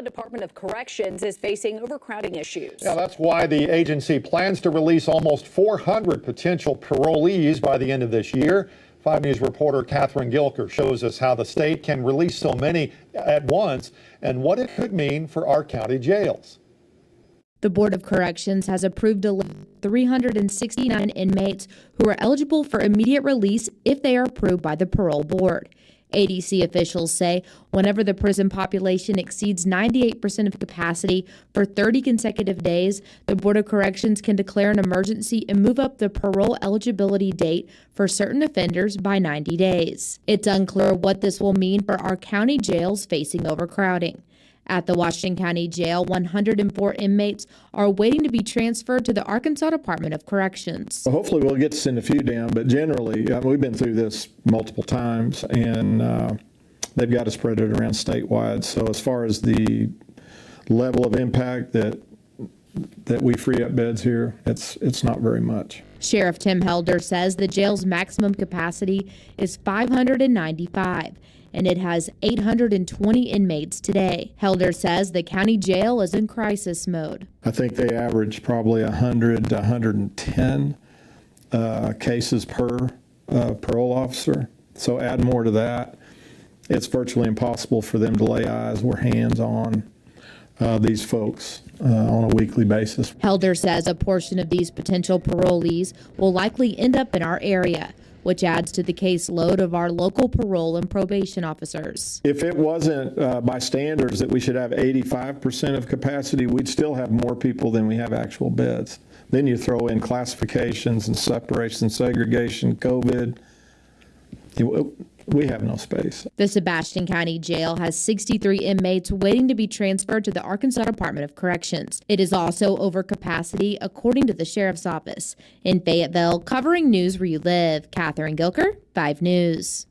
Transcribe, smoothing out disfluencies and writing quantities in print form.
Arkansas Department of Corrections is facing overcrowding issues. Yeah, that's why the agency plans to release almost 400 potential parolees by the end of this year. 5 News reporter Catherine Gilker shows us how the state can release so many at once and what it could mean for our county jails. The Board of Corrections has approved 369 inmates who are eligible for immediate release if they are approved by the parole board. ADC officials say whenever the prison population exceeds 98% of capacity for 30 consecutive days, the Board of Corrections can declare an emergency and move up the parole eligibility date for certain offenders by 90 days. It's unclear what this will mean for our county jails facing overcrowding. At the Washington County Jail, 104 inmates are waiting to be transferred to the Arkansas Department of Corrections. Well, hopefully we'll get to send a few down, but generally, we've been through this multiple times, and they've got to spread it around statewide. So as far as the level of impact that we free up beds here, it's not very much. Sheriff Tim Helder says the jail's maximum capacity is 595. And it has 820 inmates today. Helder says the county jail is in crisis mode. I think they average probably 100 to 110 cases per parole officer. So add more to that. It's virtually impossible for them to lay eyes or hands on these folks on a weekly basis. Helder says a portion of these potential parolees will likely end up in our area, which adds to the caseload of our local parole and probation officers. If it wasn't by standards that we should have 85% of capacity, we'd still have more people than we have actual beds. Then you throw in classifications and separation, segregation, COVID. We have no space. The Sebastian County Jail has 63 inmates waiting to be transferred to the Arkansas Department of Corrections. It is also over capacity, according to the Sheriff's Office. In Fayetteville, covering news where you live, Catherine Gilker, 5 News.